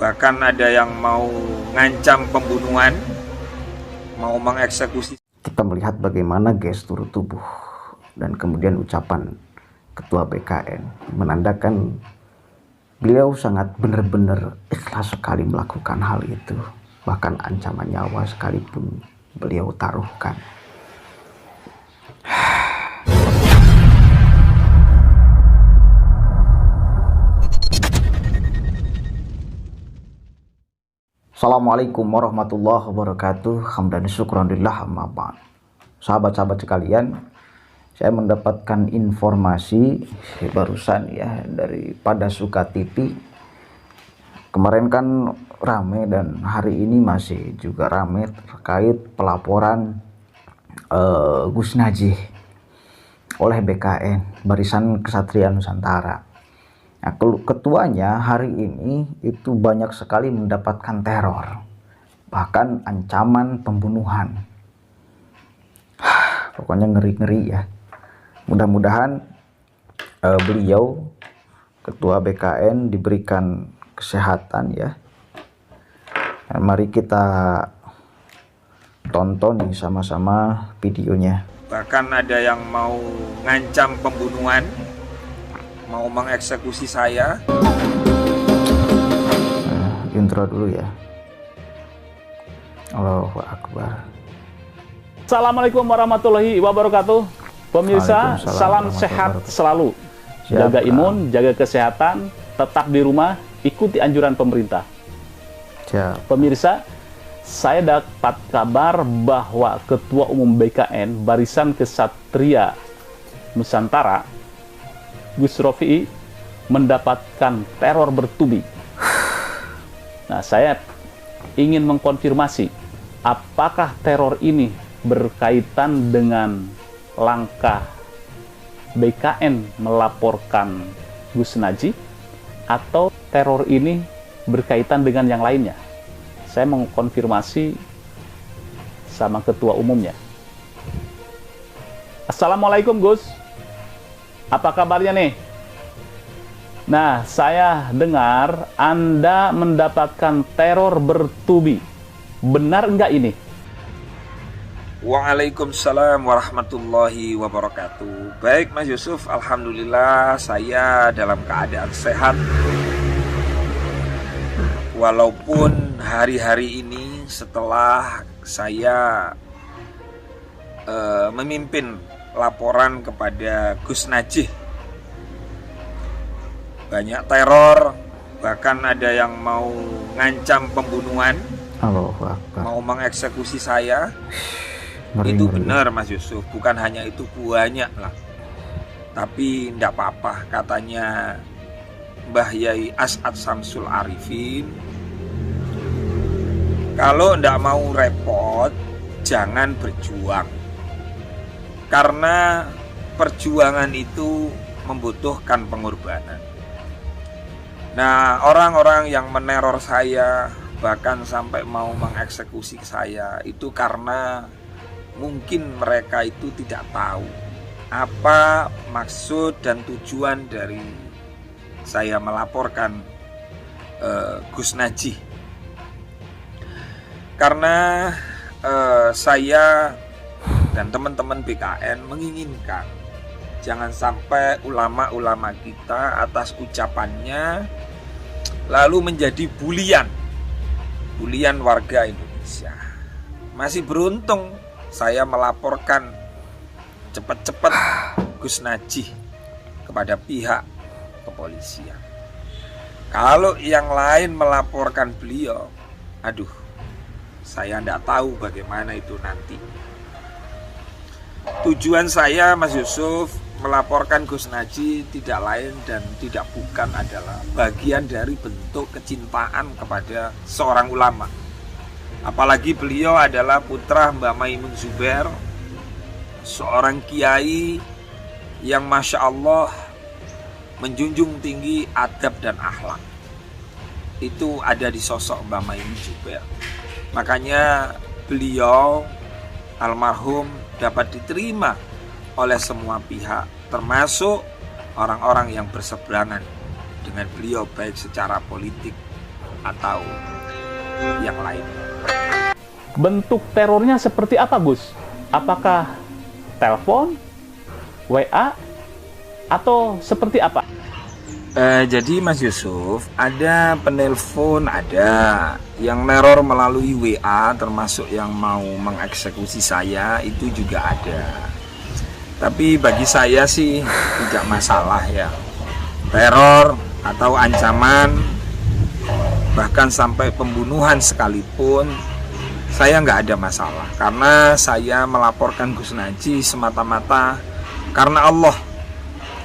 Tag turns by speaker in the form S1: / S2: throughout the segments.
S1: Bahkan ada yang mau ngancam pembunuhan, mau mengeksekusi.
S2: Kita melihat bagaimana gestur tubuh dan kemudian ucapan Ketua BKN menandakan beliau sangat benar-benar ikhlas sekali melakukan hal itu. Bahkan ancaman nyawa sekalipun beliau taruhkan. Assalamualaikum warahmatullahi wabarakatuh. Hamdan syukran lillah amma ba'd. Sahabat-sahabat sekalian, saya mendapatkan informasi barusan ya dari Padasuka TV. Kemarin kan rame dan hari ini masih juga rame terkait pelaporan Gus Najih oleh BKN, Barisan Ksatria Nusantara. Nah, ketuanya hari ini itu banyak sekali mendapatkan teror, bahkan ancaman pembunuhan. Pokoknya ngeri-ngeri ya. Mudah-mudahan beliau, Ketua BKN, diberikan kesehatan ya. Nah, mari kita tonton nih sama-sama videonya.
S1: Bahkan ada yang mau ngancam pembunuhan, mau mengeksekusi saya.
S2: Intro dulu ya. Allahu Akbar.
S3: Assalamualaikum warahmatullahi wabarakatuh. Pemirsa, salam sehat selalu. Jaga imun, jaga kesehatan, tetap di rumah, ikuti anjuran pemerintah.
S2: Siap.
S3: Pemirsa, saya dapat kabar bahwa Ketua Umum BKN Barisan Ksatria Nusantara Gus Rofi'i mendapatkan teror bertubi. Nah, saya ingin mengkonfirmasi apakah teror ini berkaitan dengan langkah BKN melaporkan Gus Najih atau teror ini berkaitan dengan yang lainnya. Saya mengkonfirmasi sama Ketua Umumnya. Assalamualaikum Gus. Apa kabarnya nih? Nah, saya dengar Anda mendapatkan teror bertubi. Benar enggak ini?
S1: Waalaikumsalam warahmatullahi wabarakatuh. Baik Mas Yusuf, alhamdulillah saya dalam keadaan sehat. Walaupun hari-hari ini setelah saya memimpin laporan kepada Gus Najih, banyak teror, bahkan ada yang mau ngancam pembunuhan, mau mengeksekusi saya. Itu benar Mas Yusuf, bukan hanya itu, banyak lah. Tapi tidak apa-apa, katanya Mbah Yai As'ad Samsul Arifin, kalau tidak mau repot, jangan berjuang. Karena perjuangan itu membutuhkan pengorbanan. Nah, orang-orang yang meneror saya, bahkan sampai mau mengeksekusi saya, itu karena mungkin mereka itu tidak tahu apa maksud dan tujuan dari saya melaporkan Gus Najih. Karena saya dan teman-teman BKN menginginkan jangan sampai ulama-ulama kita atas ucapannya lalu menjadi bulian warga Indonesia. Masih beruntung saya melaporkan cepat-cepat Gus Najih kepada pihak kepolisian. Kalau yang lain melaporkan beliau, aduh, saya tidak tahu bagaimana itu nanti. Tujuan saya Mas Yusuf melaporkan Gus Najih tidak lain dan tidak bukan adalah bagian dari bentuk kecintaan kepada seorang ulama. Apalagi beliau adalah putra Mbak Maimun Zubair, seorang kiai yang Masya Allah menjunjung tinggi adab dan akhlak. Itu ada di sosok Mbak Maimun Zubair. Makanya beliau almarhum dapat diterima oleh semua pihak, termasuk orang-orang yang berseberangan dengan beliau, baik secara politik atau yang lain.
S3: Bentuk terornya seperti apa, Gus? Apakah telepon, WA, atau seperti apa?
S1: Jadi Mas Yusuf, ada penelpon, ada yang neror melalui WA, termasuk yang mau mengeksekusi saya, itu juga ada. Tapi bagi saya sih tidak masalah ya. Teror atau ancaman, bahkan sampai pembunuhan sekalipun, saya nggak ada masalah. Karena saya melaporkan Gus Naji semata-mata karena Allah.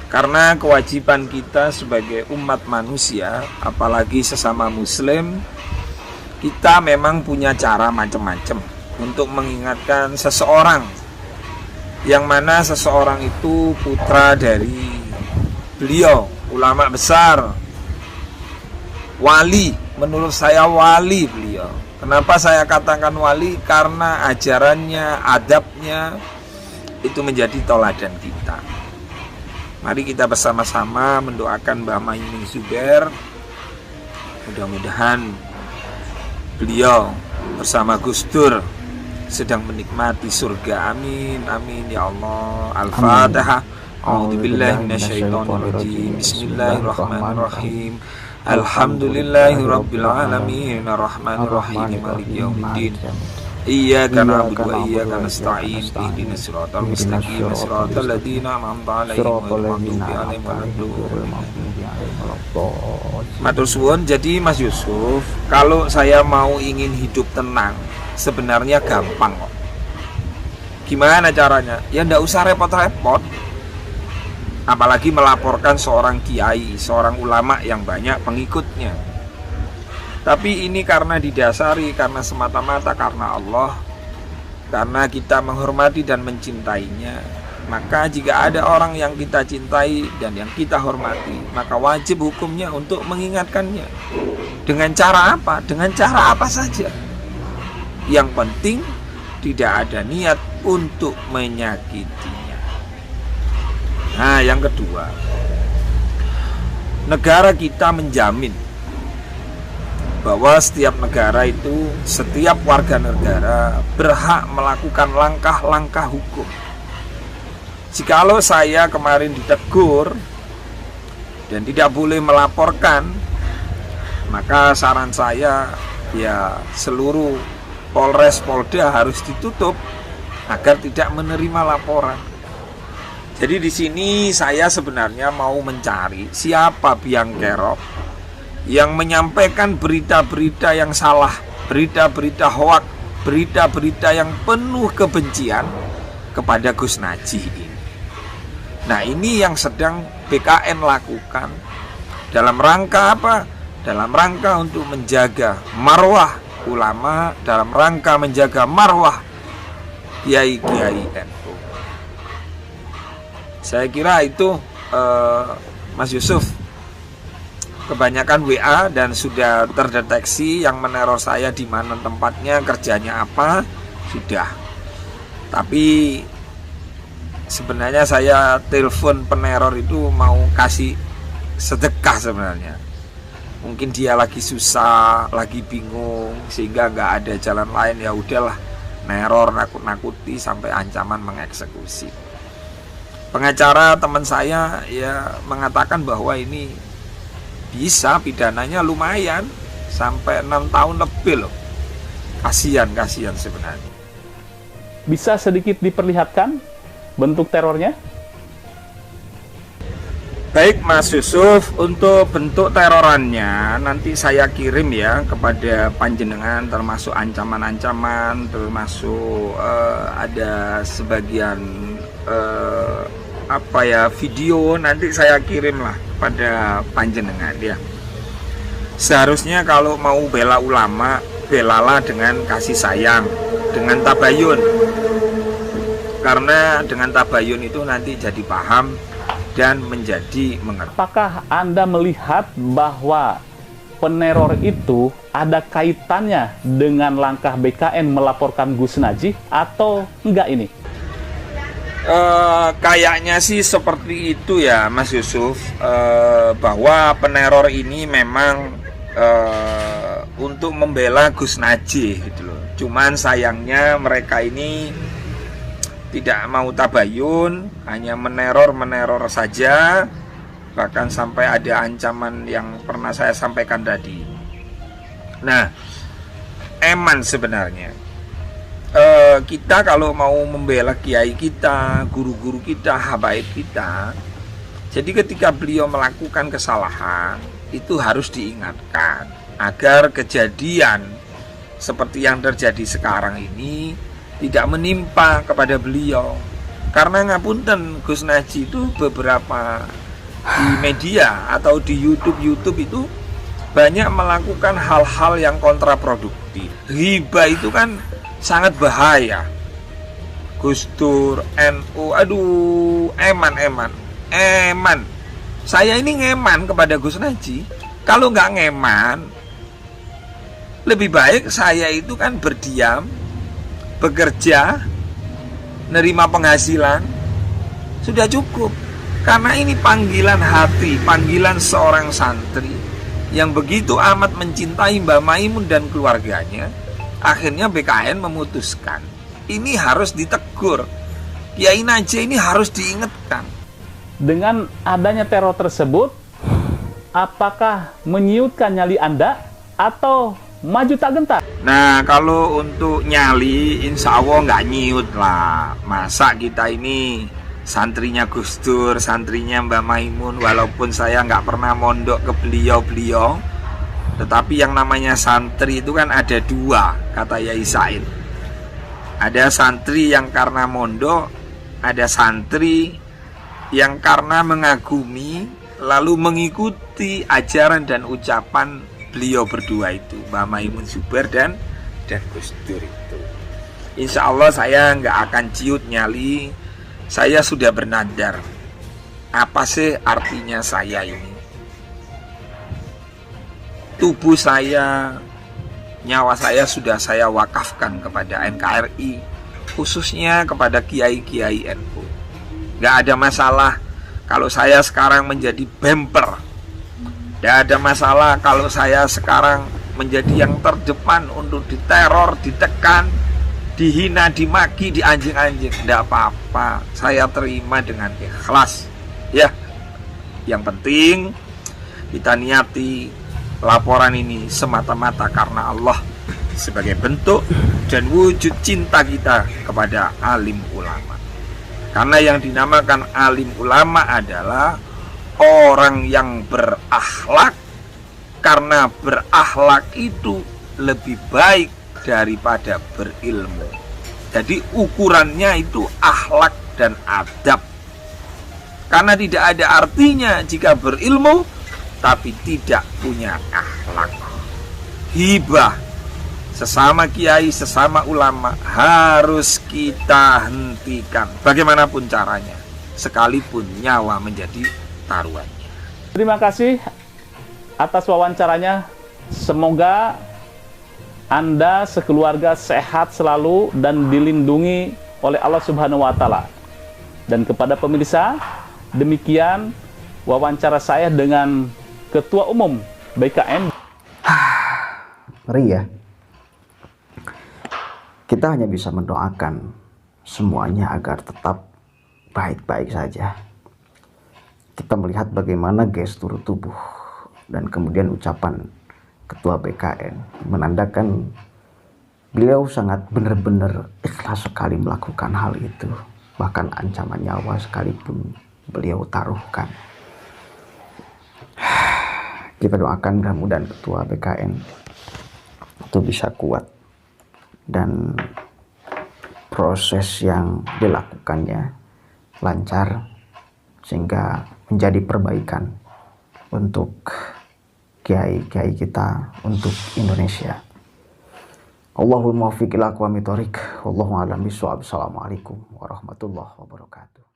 S1: Karena kewajiban kita sebagai umat manusia, apalagi sesama muslim, kita memang punya cara macam-macam untuk mengingatkan seseorang, yang mana seseorang itu putra dari beliau, ulama besar, wali. Menurut saya wali beliau. Kenapa saya katakan wali? Karena ajarannya, adabnya itu menjadi teladan kita. Mari kita bersama-sama mendoakan Mbah Maymun Zubair. Mudah-mudahan beliau bersama Gus Dur sedang menikmati surga. Amin, amin ya Allah. Al-Fatihah. A'udzubillahi minasyaitonirrajim. Bismillahirrahmanirrahim. Alhamdulillahirabbil alamin, arrahmanirrahim, maliki yaumiddin. Iyyaka na'budu wa iyyaka nasta'in. Ihdinas siratal mustaqim, siratal ladzina an'amta 'alaihim ghairil maghdubi 'alaihim waladdallin. Matur suwun. Jadi Mas Yusuf, kalau saya mau ingin hidup tenang, sebenarnya gampang kok. Gimana caranya? Ya ndak usah repot-repot. Apalagi melaporkan seorang kiai, seorang ulama yang banyak pengikutnya. Tapi ini karena didasari, karena semata-mata karena Allah, karena kita menghormati dan mencintainya. Maka jika ada orang yang kita cintai dan yang kita hormati, maka wajib hukumnya untuk mengingatkannya. Dengan cara apa? Dengan cara apa saja. Yang penting tidak ada niat untuk menyakitinya. Nah, yang kedua, negara kita menjamin bahwa setiap negara itu, setiap warga negara berhak melakukan langkah-langkah hukum. Jikalau saya kemarin ditegur dan tidak boleh melaporkan, maka saran saya ya seluruh Polres Polda harus ditutup agar tidak menerima laporan. Jadi di sini saya sebenarnya mau mencari siapa biang kerok yang menyampaikan berita-berita yang salah, berita-berita hoak, berita-berita yang penuh kebencian kepada Gus Naji ini. Nah, ini yang sedang BKN lakukan dalam rangka apa? Dalam rangka untuk menjaga marwah ulama, dalam rangka menjaga marwah kiai-kiai NU. Saya kira itu Mas Yusuf, kebanyakan WA dan sudah terdeteksi yang meneror saya di mana tempatnya, kerjanya apa, sudah. Tapi sebenarnya saya telepon peneror itu mau kasih sedekah sebenarnya. Mungkin dia lagi susah, lagi bingung, sehingga nggak ada jalan lain, ya udahlah, neror, nakut-nakuti sampai ancaman mengeksekusi. Pengacara teman saya ya mengatakan bahwa ini bisa pidananya lumayan sampai 6 tahun lebih loh. Kasihan sebenarnya.
S3: Bisa sedikit diperlihatkan bentuk terornya?
S1: Baik Mas Yusuf, untuk bentuk terorannya nanti saya kirim ya kepada panjenengan, termasuk ancaman-ancaman, termasuk ada sebagian video, nanti saya kirim lah pada panjenengan ya. Seharusnya kalau mau bela ulama, belalah dengan kasih sayang, dengan tabayun. Karena dengan tabayun itu nanti jadi paham dan menjadi mengerti.
S3: Apakah Anda melihat bahwa peneror itu ada kaitannya dengan langkah BKN melaporkan Gus Naji atau enggak ini?
S1: Kayaknya sih seperti itu ya Mas Yusuf, bahwa peneror ini memang untuk membela Gus Najih gitu loh. Cuman sayangnya mereka ini tidak mau tabayun, hanya meneror saja, bahkan sampai ada ancaman yang pernah saya sampaikan tadi. Nah, eman sebenarnya kita kalau mau membela kiai kita, guru-guru kita, habaib kita, jadi ketika beliau melakukan kesalahan itu harus diingatkan agar kejadian seperti yang terjadi sekarang ini tidak menimpa kepada beliau. Karena ngapunten, Gus Najih itu beberapa di media atau di YouTube itu banyak melakukan hal-hal yang kontraproduktif. Ghibah itu kan sangat bahaya. Gus Dur, NU, aduh, eman. Saya ini ngeman kepada Gus Najih. Kalau nggak ngeman, lebih baik saya itu kan berdiam, bekerja, nerima penghasilan, sudah cukup. Karena ini panggilan hati, panggilan seorang santri yang begitu amat mencintai Mbah Maimun dan keluarganya. Akhirnya BKN memutuskan ini harus ditegur. Kiai Najih ini harus diingatkan.
S3: Dengan adanya teror tersebut, apakah menyiutkan nyali Anda atau maju tak gentar?
S1: Nah, kalau untuk nyali insya Allah nggak nyiut lah. Masa kita ini santrinya Gus Dur, santrinya Mbah Maimun, walaupun saya nggak pernah mondok ke beliau, tetapi yang namanya santri itu kan ada dua, kata Yai Said. Ada santri yang karena mondok, ada santri yang karena mengagumi lalu mengikuti ajaran dan ucapan beliau berdua itu, Mbah Maimun Zubair dan Gus Dur itu. Insya Allah saya nggak akan ciut nyali. Saya sudah bernadar. Apa sih artinya saya ini? Tubuh saya, nyawa saya sudah saya wakafkan kepada NKRI, khususnya kepada kiai-kiai NU. Gak ada masalah kalau saya sekarang menjadi bemper. Gak ada masalah kalau saya sekarang menjadi yang terdepan untuk diteror, ditekan, dihina, dimaki, dianjing-anjing. Tidak apa-apa, saya terima dengan ikhlas. Ya, yang penting kita niati laporan ini semata-mata karena Allah, sebagai bentuk dan wujud cinta kita kepada alim ulama. Karena yang dinamakan alim ulama adalah orang yang berakhlak, karena berakhlak itu lebih baik daripada berilmu. Jadi ukurannya itu akhlak dan adab. Karena tidak ada artinya jika berilmu tapi tidak punya akhlak. Hibah sesama kiai, sesama ulama harus kita hentikan bagaimanapun caranya, sekalipun nyawa menjadi taruhannya.
S3: Terima kasih atas wawancaranya. Semoga Anda sekeluarga sehat selalu dan dilindungi oleh Allah Subhanahu wa Ta'ala. Dan kepada pemirsa, demikian wawancara saya dengan Ketua Umum BKN.
S2: Ngeri ya. Kita hanya bisa mendoakan semuanya agar tetap baik-baik saja. Kita melihat bagaimana gestur tubuh dan kemudian ucapan Ketua BKN menandakan beliau sangat benar-benar ikhlas sekali melakukan hal itu. Bahkan ancaman nyawa sekalipun beliau taruhkan. Kita doakan mudah-mudahan Ketua BKN itu bisa kuat dan proses yang dilakukannya lancar sehingga menjadi perbaikan untuk kiai-kiai kita, untuk Indonesia. Allahul muwaffiq ila aqwamit thoriq. Wallahu a'lam bishawab. Assalamualaikum warahmatullahi wabarakatuh.